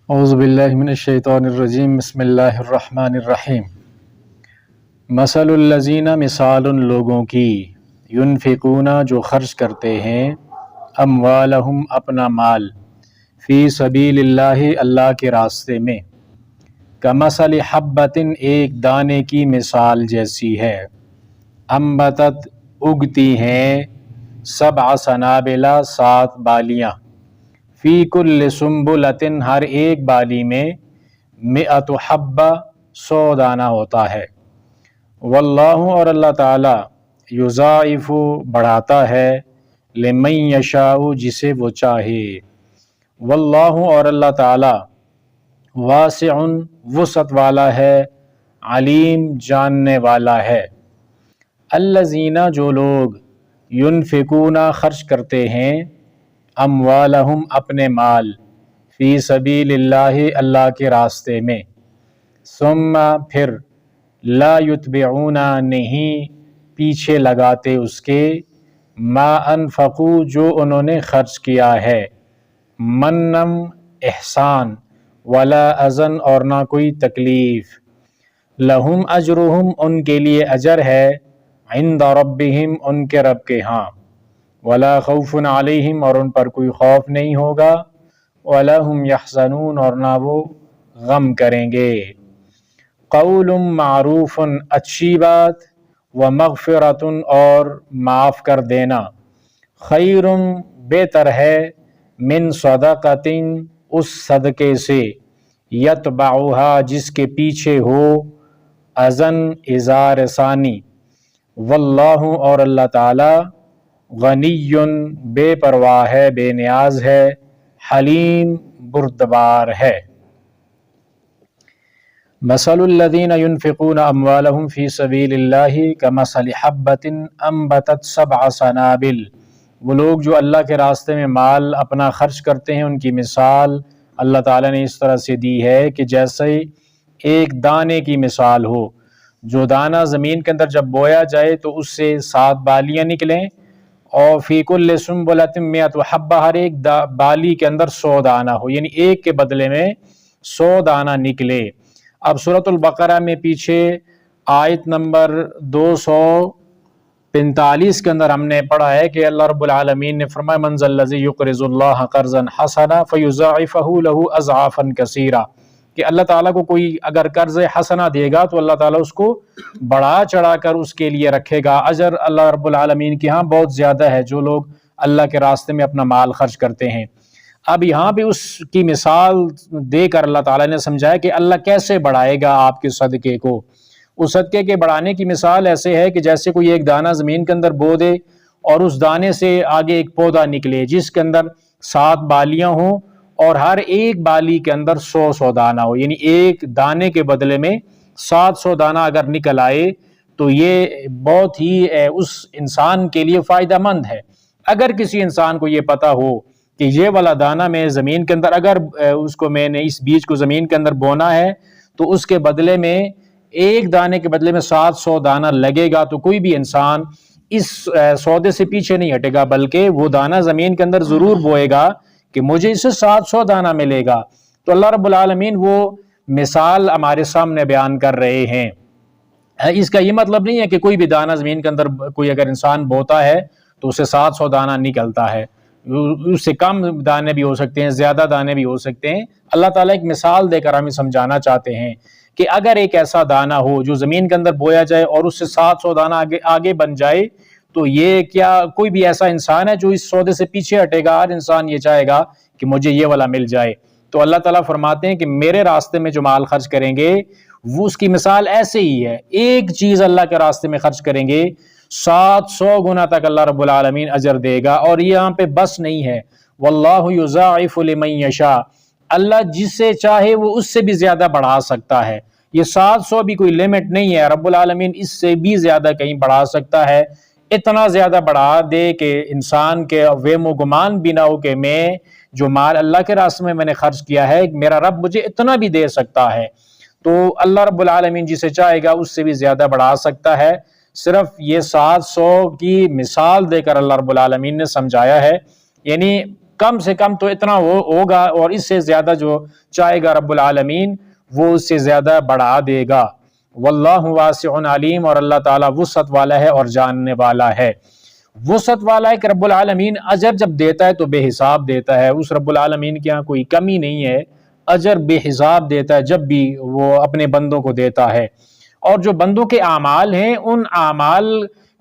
اعوذ باللہ من الشیطان الرجیم بسم اللہ الرحمن الرحیم۔ مثل الذین، مثال ان لوگوں کی، ینفقون جو خرچ کرتے ہیں، اموالہم اپنا مال، فی سبیل اللہ اللہ کے راستے میں، کمثل حبۃ ایک دانے کی مثال جیسی ہے، انبتت اگتی ہیں، سبع سنابل 7 بالیاں، فی کل سنبلۃ ہر ایک بالی میں، 100 حبہ 100 دانہ ہوتا ہے، واللہ اور اللہ تعالی، یضاعف بڑھاتا ہے، لمن یشاء جسے وہ چاہے، واللہ اور اللہ تعالی، واسع وسعت والا ہے، علیم جاننے والا ہے۔ الذین جو لوگ، ینفقون خرچ کرتے ہیں، اموالہم اپنے مال، فی سبیل اللہ اللہ کے راستے میں، ثم پھر، لا یتبعون نہیں پیچھے لگاتے اس کے، ما انفقوا جو انہوں نے خرچ کیا ہے، منم احسان، ولا اذن اور نہ کوئی تکلیف، لہم اجرہم ان کے لیے اجر ہے، عند ربہم ان کے رب کے ہاں، ولا خوف علیہم اور ان پر کوئی خوف نہیں ہوگا، ولا ہم یحزنون اور نہ وہ غم کریں گے۔ قول معروف اچھی بات، ومغفرۃ اور معاف کر دینا، خیر بہتر ہے، من صدقۃ اس صدقے سے، یتبعها جس کے پیچھے ہو، اذن ازار ثانی، واللہ اور اللہ تعالی، غنی بے پرواہ ہے، بے نیاز ہے، حلیم بردبار ہے۔ مثل الذین ینفقون اموالہم فی سبیل اللہ کمثل حبۃ انبتت 7 سنابل، وہ لوگ جو اللہ کے راستے میں مال اپنا خرچ کرتے ہیں، ان کی مثال اللہ تعالیٰ نے اس طرح سے دی ہے کہ جیسے ایک دانے کی مثال ہو، جو دانہ زمین کے اندر جب بویا جائے تو اس سے 7 بالیاں نکلیں، اور فی کل سنبلۃ 100 حبہ ہر ایک بالی کے اندر 100 دانہ ہو، یعنی ایک کے بدلے میں 100 دانہ نکلے۔ اب سورۃ البقرہ میں پیچھے آیت نمبر 245 کے اندر ہم نے پڑھا ہے کہ اللہ رب العالمین نے فرمایا من ذا الذی یقرض اللہ قرضا حسنا فیضاعفہ لہ اضعافا کثیرا، کہ اللہ تعالیٰ کو کوئی اگر قرض حسنہ دے گا تو اللہ تعالیٰ اس کو بڑھا چڑھا کر اس کے لیے رکھے گا، اجر اللہ رب العالمین کے ہاں بہت زیادہ ہے جو لوگ اللہ کے راستے میں اپنا مال خرچ کرتے ہیں۔ اب یہاں پہ اس کی مثال دے کر اللہ تعالیٰ نے سمجھایا کہ اللہ کیسے بڑھائے گا آپ کے صدقے کو۔ اس صدقے کے بڑھانے کی مثال ایسے ہے کہ جیسے کوئی ایک دانہ زمین کے اندر بو دے اور اس دانے سے آگے ایک پودا نکلے جس کے اندر 7 بالیاں ہوں، اور ہر ایک بالی کے اندر 100 دانہ ہو، یعنی ایک دانے کے بدلے میں 700 دانہ اگر نکل آئے تو یہ بہت ہی اس انسان کے لیے فائدہ مند ہے۔ اگر کسی انسان کو یہ پتہ ہو کہ یہ والا دانہ میں زمین کے اندر اگر اس کو میں نے اس بیج کو زمین کے اندر بونا ہے تو اس کے بدلے میں ایک دانے کے بدلے میں 700 دانہ لگے گا، تو کوئی بھی انسان اس سودے سے پیچھے نہیں ہٹے گا، بلکہ وہ دانہ زمین کے اندر ضرور بوئے گا کہ مجھے اس سے 700 دانہ ملے گا۔ تو اللہ رب العالمین وہ مثال ہمارے سامنے بیان کر رہے ہیں۔ اس کا یہ مطلب نہیں ہے کہ کوئی بھی دانہ زمین کے اندر کوئی اگر انسان بوتا ہے تو اسے 700 دانہ نکلتا ہے، اس سے کم دانے بھی ہو سکتے ہیں، زیادہ دانے بھی ہو سکتے ہیں۔ اللہ تعالیٰ ایک مثال دے کر ہمیں سمجھانا چاہتے ہیں کہ اگر ایک ایسا دانہ ہو جو زمین کے اندر بویا جائے اور اس سے 700 دانہ آگے بن جائے، تو یہ کیا کوئی بھی ایسا انسان ہے جو اس سودے سے پیچھے ہٹے گا؟ ہر انسان یہ چاہے گا کہ مجھے یہ والا مل جائے۔ تو اللہ تعالیٰ فرماتے ہیں کہ میرے راستے میں جو مال خرچ کریں گے وہ اس کی مثال ایسے ہی ہے، ایک چیز اللہ کے راستے میں خرچ کریں گے 700 گنا تک اللہ رب العالمین اجر دے گا۔ اور یہاں پہ بس نہیں ہے، واللہ یضاعف لمن یشاء، اللہ جس سے چاہے وہ اس سے بھی زیادہ بڑھا سکتا ہے۔ یہ 700 بھی کوئی لیمٹ نہیں ہے، رب العالمین اس سے بھی زیادہ کہیں بڑھا سکتا ہے، اتنا زیادہ بڑھا دے کہ انسان کے وہم و گمان بھی نہ ہو کہ میں جو مال اللہ کے راستے میں نے خرچ کیا ہے میرا رب مجھے اتنا بھی دے سکتا ہے۔ تو اللہ رب العالمین جسے چاہے گا اس سے بھی زیادہ بڑھا سکتا ہے۔ صرف یہ 700 کی مثال دے کر اللہ رب العالمین نے سمجھایا ہے، یعنی کم سے کم تو اتنا ہوگا، اور اس سے زیادہ جو چاہے گا رب العالمین وہ اس سے زیادہ بڑھا دے گا۔ واللہ واسع علیم، اور اللہ تعالیٰ وسعت والا ہے اور جاننے والا ہے۔ وسعت والا ہے کہ رب العالمین اجر جب دیتا ہے تو بے حساب دیتا ہے، اس رب العالمین کے یہاں کوئی کمی نہیں ہے، اجر بے حساب دیتا ہے جب بھی وہ اپنے بندوں کو دیتا ہے۔ اور جو بندوں کے اعمال ہیں ان اعمال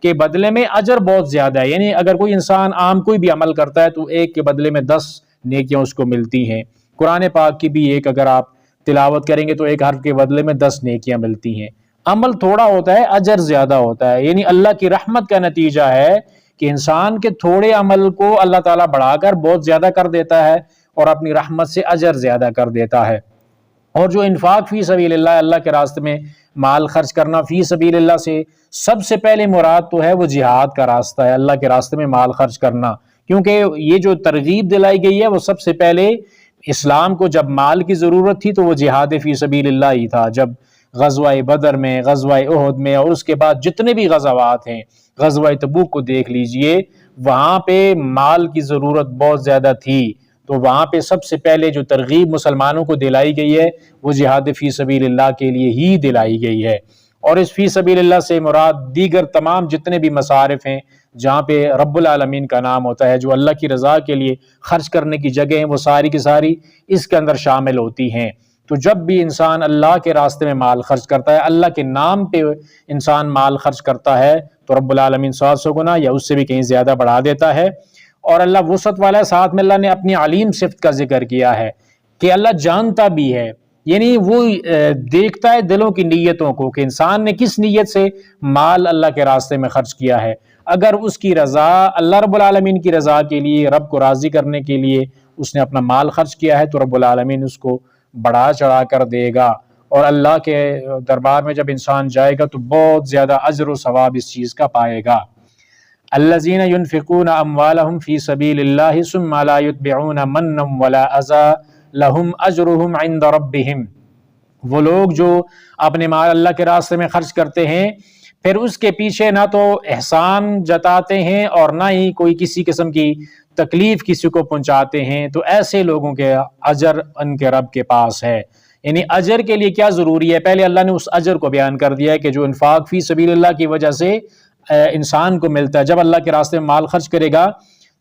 کے بدلے میں اجر بہت زیادہ ہے، یعنی اگر کوئی انسان عام کوئی بھی عمل کرتا ہے تو ایک کے بدلے میں 10 نیکیاں اس کو ملتی ہیں۔ قرآن پاک کی بھی ایک اگر آپ تلاوت کریں گے تو ایک حرف کے بدلے میں 10 نیکیاں ملتی ہیں۔ عمل تھوڑا ہوتا ہے، اجر زیادہ ہوتا ہے، یعنی اللہ کی رحمت کا نتیجہ ہے کہ انسان کے تھوڑے عمل کو اللہ تعالیٰ بڑھا کر بہت زیادہ کر دیتا ہے اور اپنی رحمت سے اجر زیادہ کر دیتا ہے۔ اور جو انفاق فی سبیل اللہ، اللہ کے راستے میں مال خرچ کرنا، فی سبیل اللہ سے سب سے پہلے مراد تو ہے وہ جہاد کا راستہ ہے، اللہ کے راستے میں مال خرچ کرنا، کیونکہ یہ جو ترغیب دلائی گئی ہے وہ سب سے پہلے اسلام کو جب مال کی ضرورت تھی تو وہ جہاد فی سبیل اللہ ہی تھا۔ جب غزوہ بدر میں، غزوہ احد میں، اور اس کے بعد جتنے بھی غزوات ہیں، غزوہ تبوک کو دیکھ لیجئے، وہاں پہ مال کی ضرورت بہت زیادہ تھی، تو وہاں پہ سب سے پہلے جو ترغیب مسلمانوں کو دلائی گئی ہے وہ جہاد فی سبیل اللہ کے لیے ہی دلائی گئی ہے۔ اور اس فی سبیل اللہ سے مراد دیگر تمام جتنے بھی مصارف ہیں جہاں پہ رب العالمین کا نام ہوتا ہے، جو اللہ کی رضا کے لیے خرچ کرنے کی جگہ ہیں، وہ ساری کی ساری اس کے اندر شامل ہوتی ہیں۔ تو جب بھی انسان اللہ کے راستے میں مال خرچ کرتا ہے، اللہ کے نام پہ انسان مال خرچ کرتا ہے، تو رب العالمین 700 گنا یا اس سے بھی کہیں زیادہ بڑھا دیتا ہے۔ اور اللہ وسعت والا ہے، ساتھ میں اللہ نے اپنی علیم صفت کا ذکر کیا ہے کہ اللہ جانتا بھی ہے، یعنی وہ دیکھتا ہے دلوں کی نیتوں کو کہ انسان نے کس نیت سے مال اللہ کے راستے میں خرچ کیا ہے۔ اگر اس کی رضا، اللہ رب العالمین کی رضا کے لیے، رب کو راضی کرنے کے لیے اس نے اپنا مال خرچ کیا ہے تو رب العالمین اس کو بڑھا چڑھا کر دے گا، اور اللہ کے دربار میں جب انسان جائے گا تو بہت زیادہ اجر و ثواب اس چیز کا پائے گا۔ الذین ينفقون اموالهم فی سبیل اللہ ثم لا یتبعون منا ولا اذى لهم اجرهم عند ربهم، وہ لوگ جو اپنے مال اللہ کے راستے میں خرچ کرتے ہیں پھر اس کے پیچھے نہ تو احسان جتاتے ہیں اور نہ ہی کوئی کسی قسم کی تکلیف کسی کو پہنچاتے ہیں، تو ایسے لوگوں کے اجر ان کے رب کے پاس ہے۔ یعنی اجر کے لیے کیا ضروری ہے؟ پہلے اللہ نے اس اجر کو بیان کر دیا ہے کہ جو انفاق فی سبیل اللہ کی وجہ سے انسان کو ملتا ہے، جب اللہ کے راستے میں مال خرچ کرے گا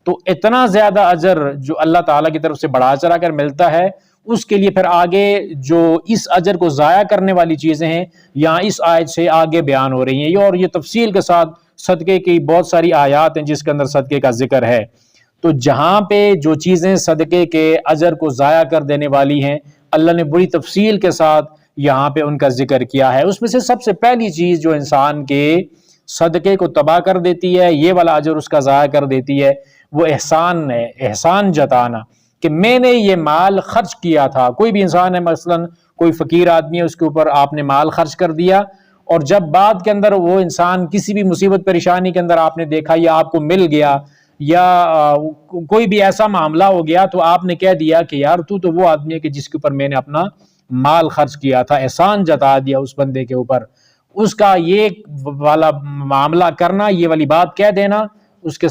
تو اتنا زیادہ اجر جو اللہ تعالیٰ کی طرف سے بڑھا چڑھا کر ملتا ہے، اس کے لیے پھر آگے جو اس اجر کو ضائع کرنے والی چیزیں ہیں یہاں اس آیت سے آگے بیان ہو رہی ہیں، اور یہ تفصیل کے ساتھ صدقے کی بہت ساری آیات ہیں جس کے اندر صدقے کا ذکر ہے۔ تو جہاں پہ جو چیزیں صدقے کے اجر کو ضائع کر دینے والی ہیں، اللہ نے بڑی تفصیل کے ساتھ یہاں پہ ان کا ذکر کیا ہے۔ اس میں سے سب سے پہلی چیز جو انسان کے صدقے کو تباہ کر دیتی ہے، یہ والا اجر اس کا ضائع کر دیتی ہے، وہ احسان ہے، احسان جتانا کہ میں نے یہ مال خرچ کیا تھا۔ کوئی بھی انسان ہے، مثلا کوئی فقیر آدمی ہے، اس کے اوپر آپ نے مال خرچ کر دیا، اور جب بعد کے اندر وہ انسان کسی بھی مصیبت پریشانی کے اندر آپ نے دیکھا یا آپ کو مل گیا یا کوئی بھی ایسا معاملہ ہو گیا تو آپ نے کہہ دیا کہ یار تو وہ آدمی ہے کہ جس کے اوپر میں نے اپنا مال خرچ کیا تھا، احسان جتا دیا اس بندے کے اوپر، اس کا یہ والا معاملہ کرنا، یہ والی بات کہہ دینا اس کے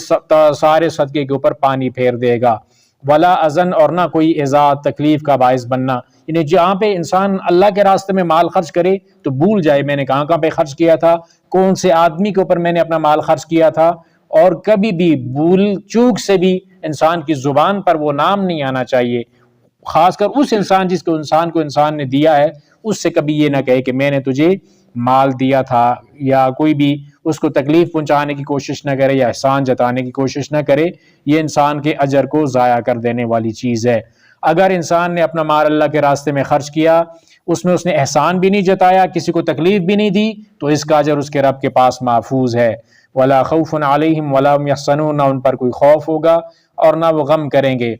سارے صدقے کے اوپر پانی پھیر دے گا۔ ولا اذن، اور نہ کوئی ایذا تکلیف کا باعث بننا، یعنی جہاں پہ انسان اللہ کے راستے میں مال خرچ کرے تو بھول جائے میں نے کہاں پہ خرچ کیا تھا، کون سے آدمی کے اوپر میں نے اپنا مال خرچ کیا تھا، اور کبھی بھی بھول چوک سے بھی انسان کی زبان پر وہ نام نہیں آنا چاہیے، خاص کر اس انسان جس کو انسان نے دیا ہے، اس سے کبھی یہ نہ کہے کہ میں نے تجھے مال دیا تھا، یا کوئی بھی اس کو تکلیف پہنچانے کی کوشش نہ کرے یا احسان جتانے کی کوشش نہ کرے، یہ انسان کے اجر کو ضائع کر دینے والی چیز ہے۔ اگر انسان نے اپنا مال اللہ کے راستے میں خرچ کیا، اس میں اس نے احسان بھی نہیں جتایا، کسی کو تکلیف بھی نہیں دی، تو اس کا اجر اس کے رب کے پاس محفوظ ہے۔ ولا خوف علیہم ولا هم یحزنون، نہ ان پر کوئی خوف ہوگا اور نہ وہ غم کریں گے۔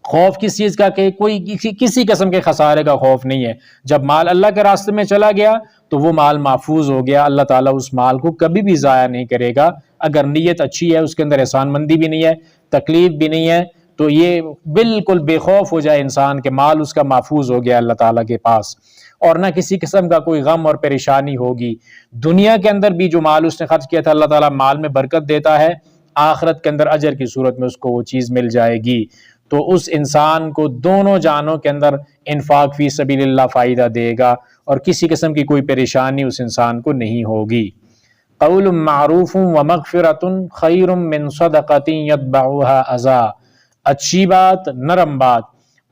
خوف کس چیز کا؟ کہ کوئی کسی قسم کے خسارے کا خوف نہیں ہے۔ جب مال اللہ کے راستے میں چلا گیا تو وہ مال محفوظ ہو گیا، اللہ تعالیٰ اس مال کو کبھی بھی ضائع نہیں کرے گا۔ اگر نیت اچھی ہے، اس کے اندر احسان مندی بھی نہیں ہے، تکلیف بھی نہیں ہے، تو یہ بالکل بے خوف ہو جائے انسان کہ مال اس کا محفوظ ہو گیا اللہ تعالیٰ کے پاس، اور نہ کسی قسم کا کوئی غم اور پریشانی ہوگی۔ دنیا کے اندر بھی جو مال اس نے خرچ کیا تھا، اللہ تعالیٰ مال میں برکت دیتا ہے، آخرت کے اندر اجر کی صورت میں اس کو وہ چیز مل جائے گی۔ تو اس انسان کو دونوں جانوں کے اندر انفاق فی سبیل اللہ فائدہ دے گا اور کسی قسم کی کوئی پریشانی اس انسان کو نہیں ہوگی۔ قول معروف و مغفرۃ خیر من صدقۃ یتبعها اذی، اچھی بات، نرم بات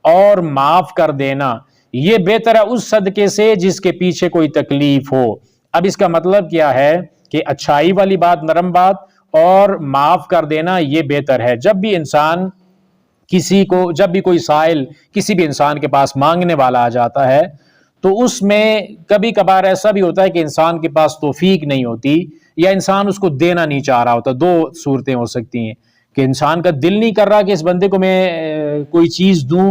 اور معاف کر دینا یہ بہتر ہے اس صدقے سے جس کے پیچھے کوئی تکلیف ہو۔ اب اس کا مطلب کیا ہے کہ اچھائی والی بات، نرم بات اور معاف کر دینا یہ بہتر ہے۔ جب بھی انسان جب بھی کوئی سائل کسی بھی انسان کے پاس مانگنے والا آ جاتا ہے تو اس میں کبھی کبھار ایسا بھی ہوتا ہے کہ انسان کے پاس توفیق نہیں ہوتی یا انسان اس کو دینا نہیں چاہ رہا ہوتا۔ دو صورتیں ہو سکتی ہیں کہ انسان کا دل نہیں کر رہا کہ اس بندے کو میں کوئی چیز دوں،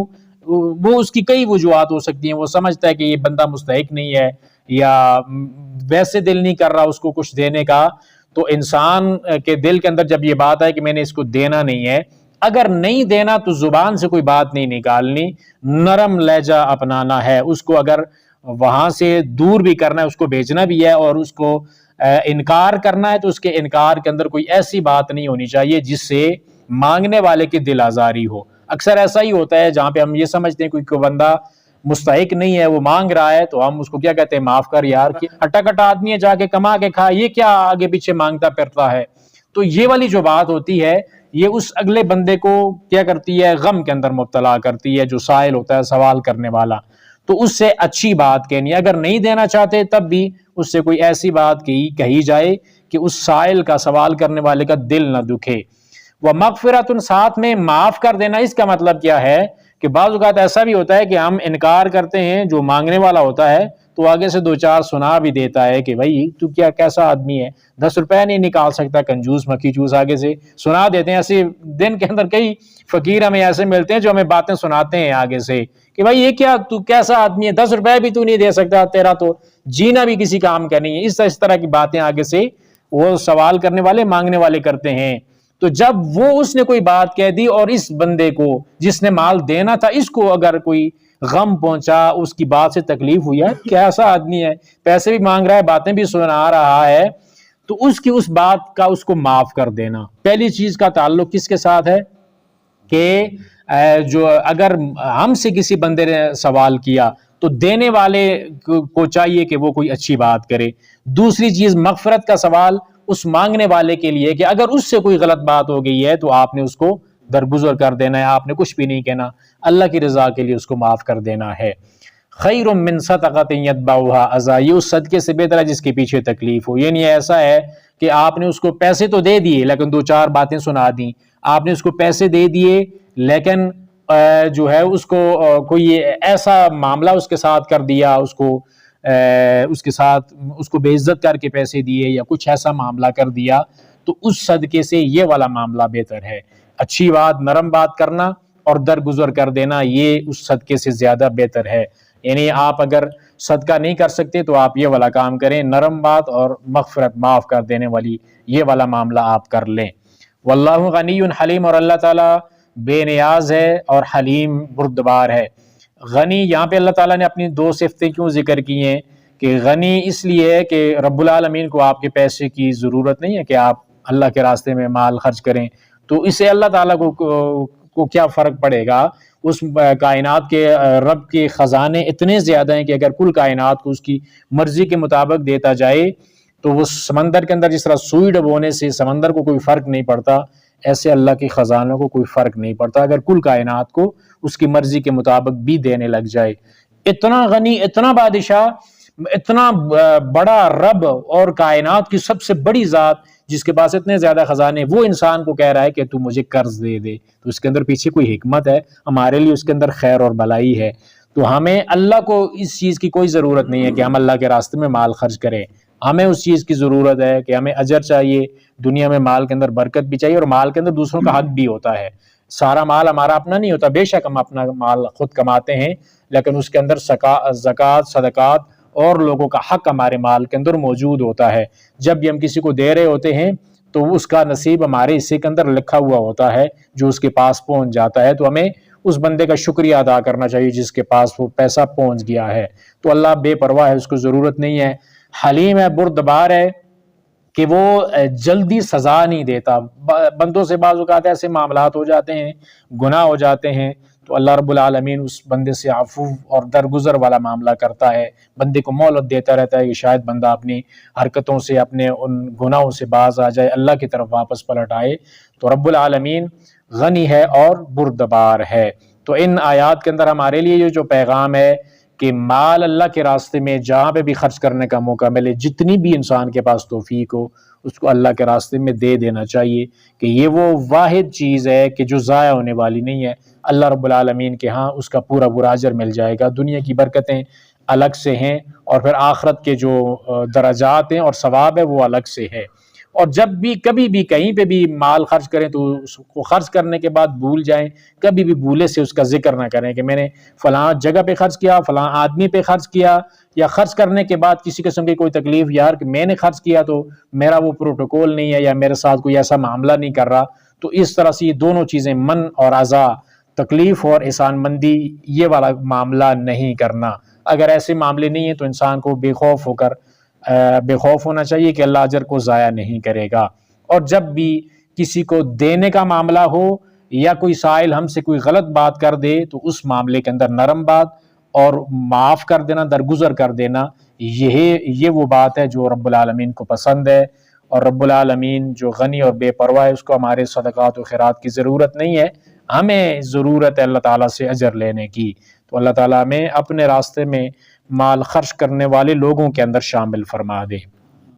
وہ اس کی کئی وجوہات ہو سکتی ہیں، وہ سمجھتا ہے کہ یہ بندہ مستحق نہیں ہے یا ویسے دل نہیں کر رہا اس کو کچھ دینے کا۔ تو انسان کے دل کے اندر جب یہ بات ہے کہ میں نے اس کو دینا نہیں ہے، اگر نہیں دینا تو زبان سے کوئی بات نہیں نکالنی، نرم لہجہ اپنانا ہے، اس کو اگر وہاں سے دور بھی کرنا ہے، اس کو بھیجنا بھی ہے اور اس کو انکار کرنا ہے تو اس کے انکار کے اندر کوئی ایسی بات نہیں ہونی چاہیے جس سے مانگنے والے کی دل آزاری ہو۔ اکثر ایسا ہی ہوتا ہے جہاں پہ ہم یہ سمجھتے ہیں کوئی بندہ مستحق نہیں ہے، وہ مانگ رہا ہے تو ہم اس کو کیا کہتے ہیں، معاف کر یار، ہٹا کٹا آدمی ہے، جا کے کما کے کھا، یہ کیا آگے پیچھے مانگتا پھرتا ہے۔ تو یہ والی جو بات ہوتی ہے یہ اس اگلے بندے کو کیا کرتی ہے، غم کے اندر مبتلا کرتی ہے، جو سائل ہوتا ہے، سوال کرنے والا۔ تو اس سے اچھی بات کہنی ہے، اگر نہیں دینا چاہتے تب بھی اس سے کوئی ایسی بات کہی جائے کہ اس سائل کا، سوال کرنے والے کا دل نہ دکھے۔ وہ مغفرۃ، ساتھ میں معاف کر دینا۔ اس کا مطلب کیا ہے کہ بعض اوقات ایسا بھی ہوتا ہے کہ ہم انکار کرتے ہیں، جو مانگنے والا ہوتا ہے تو آگے سے دو چار سنا بھی دیتا ہے کہ بھائی تو کیا کیسا آدمی ہے، 10 روپے نہیں نکال سکتا، کنجوس مکھی چوس، آگے سے سنا دیتے ہیں۔ ایسے دن کے اندر کئی فقیر ہمیں ایسے ملتے ہیں جو ہمیں باتیں سناتے ہیں آگے سے کہ بھائی یہ کیا، تو کیسا آدمی ہے، 10 روپے بھی تو نہیں دے سکتا، تیرا تو جینا بھی کسی کام کا نہیں ہے۔ اس طرح کی باتیں آگے سے وہ سوال کرنے والے، مانگنے والے کرتے ہیں۔ تو جب اس نے کوئی بات کہہ دی اور اس بندے کو جس نے مال دینا تھا، اس کو اگر کوئی غم پہنچا، اس کی بات سے تکلیف ہوئی ہے، کیسا آدمی ہے، پیسے بھی مانگ رہا ہے، باتیں بھی سنا رہا ہے، تو اس بات کا اس کو معاف کر دینا۔ پہلی چیز کا تعلق کس کے ساتھ ہے کہ جو اگر ہم سے کسی بندے نے سوال کیا تو دینے والے کو چاہیے کہ وہ کوئی اچھی بات کرے۔ دوسری چیز مغفرت کا سوال اس مانگنے والے کے لیے کہ اگر اس سے کوئی غلط بات ہو گئی ہے تو آپ نے اس کو درگزر کر دینا ہے، آپ نے کچھ بھی نہیں کہنا، اللہ کی رضا کے لیے اس کو معاف کر دینا ہے۔ خیر من صدقۃ یتبعها اذی، یہ اس صدقے سے بہتر ہے جس کے پیچھے تکلیف ہو۔ یعنی ایسا ہے کہ آپ نے اس کو پیسے تو دے دیے لیکن دو چار باتیں سنا دیں، آپ نے اس کو پیسے دے دیے لیکن جو ہے اس کو کوئی ایسا معاملہ اس کے ساتھ کر دیا، اس کے ساتھ اس کو بے عزت کر کے پیسے دیے یا کچھ ایسا معاملہ کر دیا، تو اس صدقے سے یہ والا معاملہ بہتر ہے۔ اچھی بات، نرم بات کرنا اور درگزر کر دینا یہ اس صدقے سے زیادہ بہتر ہے۔ یعنی آپ اگر صدقہ نہیں کر سکتے تو آپ یہ والا کام کریں، نرم بات اور مغفرت، معاف کر دینے والی یہ والا معاملہ آپ کر لیں۔ واللہ غنی حلیم، اور اللہ تعالیٰ بے نیاز ہے اور حلیم بردبار ہے۔ غنی، یہاں پہ اللہ تعالیٰ نے اپنی دو صفتیں کیوں ذکر کی ہیں کہ غنی اس لیے ہے کہ رب العالمین کو آپ کے پیسے کی ضرورت نہیں ہے کہ آپ اللہ کے راستے میں مال خرچ کریں، تو اس سے اللہ تعالیٰ کو کیا فرق پڑے گا؟ اس کائنات کے رب کے خزانے اتنے زیادہ ہیں کہ اگر کل کائنات کو اس کی مرضی کے مطابق دیتا جائے تو وہ سمندر کے اندر جس طرح سوئی ڈبونے سے سمندر کو کوئی فرق نہیں پڑتا، ایسے اللہ کے خزانوں کو کوئی فرق نہیں پڑتا اگر کل کائنات کو اس کی مرضی کے مطابق بھی دینے لگ جائے۔ اتنا غنی، اتنا بادشاہ، اتنا بڑا رب اور کائنات کی سب سے بڑی ذات جس کے پاس اتنے زیادہ خزانے، وہ انسان کو کہہ رہا ہے کہ تو مجھے قرض دے دے، تو اس کے اندر پیچھے کوئی حکمت ہے، ہمارے لیے اس کے اندر خیر اور بھلائی ہے۔ تو ہمیں اللہ کو اس چیز کی کوئی ضرورت نہیں ہے کہ ہم اللہ کے راستے میں مال خرچ کریں، ہمیں اس چیز کی ضرورت ہے کہ ہمیں اجر چاہیے، دنیا میں مال کے اندر برکت بھی چاہیے، اور مال کے اندر دوسروں کا حق بھی ہوتا ہے۔ سارا مال ہمارا اپنا نہیں ہوتا، بے شک ہم اپنا مال خود کماتے ہیں، لیکن اس کے اندر زکوٰۃ، صدقات اور لوگوں کا حق ہمارے مال کے اندر موجود ہوتا ہے۔ جب بھی ہم کسی کو دے رہے ہوتے ہیں تو اس کا نصیب ہمارے حصے کے اندر لکھا ہوا ہوتا ہے جو اس کے پاس پہنچ جاتا ہے، تو ہمیں اس بندے کا شکریہ ادا کرنا چاہیے جس کے پاس وہ پیسہ پہنچ گیا ہے۔ تو اللہ بے پرواہ ہے، اس کو ضرورت نہیں ہے، حلیم ہے، بردبار ہے کہ وہ جلدی سزا نہیں دیتا۔ بندوں سے بعض اوقات ایسے معاملات ہو جاتے ہیں، گناہ ہو جاتے ہیں، تو اللہ رب العالمین اس بندے سے عفو اور درگزر والا معاملہ کرتا ہے، بندے کو مہلت دیتا رہتا ہے کہ شاید بندہ اپنی حرکتوں سے، اپنے ان گناہوں سے باز آ جائے، اللہ کی طرف واپس پلٹ آئے۔ تو رب العالمین غنی ہے اور بردبار ہے۔ تو ان آیات کے اندر ہمارے لیے یہ جو پیغام ہے کہ مال اللہ کے راستے میں جہاں پہ بھی خرچ کرنے کا موقع ملے، جتنی بھی انسان کے پاس توفیق ہو، اس کو اللہ کے راستے میں دے دینا چاہیے، کہ یہ وہ واحد چیز ہے کہ جو ضائع ہونے والی نہیں ہے۔ اللہ رب العالمین کے ہاں اس کا پورا پورا اجر مل جائے گا۔ دنیا کی برکتیں الگ سے ہیں، اور پھر آخرت کے جو درجات ہیں اور ثواب ہے وہ الگ سے ہے۔ اور جب بھی کبھی بھی کہیں پہ بھی مال خرچ کریں تو اس کو خرچ کرنے کے بعد بھول جائیں، کبھی بھی بھولے سے اس کا ذکر نہ کریں کہ میں نے فلاں جگہ پہ خرچ کیا، فلاں آدمی پہ خرچ کیا، یا خرچ کرنے کے بعد کسی قسم کی کوئی تکلیف، یار کہ میں نے خرچ کیا تو میرا وہ پروٹوکول نہیں ہے، یا میرے ساتھ کوئی ایسا معاملہ نہیں کر رہا۔ تو اس طرح سے یہ دونوں چیزیں، من اور اعضاء، تکلیف اور احسان مندی، یہ والا معاملہ نہیں کرنا۔ اگر ایسے معاملے نہیں ہیں تو انسان کو بے خوف ہونا چاہیے کہ اللہ اجر کو ضائع نہیں کرے گا۔ اور جب بھی کسی کو دینے کا معاملہ ہو، یا کوئی سائل ہم سے کوئی غلط بات کر دے، تو اس معاملے کے اندر نرم بات اور معاف کر دینا، درگزر کر دینا، یہ وہ بات ہے جو رب العالمین کو پسند ہے۔ اور رب العالمین جو غنی اور بے پرواہ ہے، اس کو ہمارے صدقات و خیرات کی ضرورت نہیں ہے، ہمیں ضرورت ہے اللہ تعالیٰ سے اجر لینے کی۔ تو اللہ تعالیٰ ہمیں اپنے راستے میں مال خرچ کرنے والے لوگوں کے اندر شامل فرما دے۔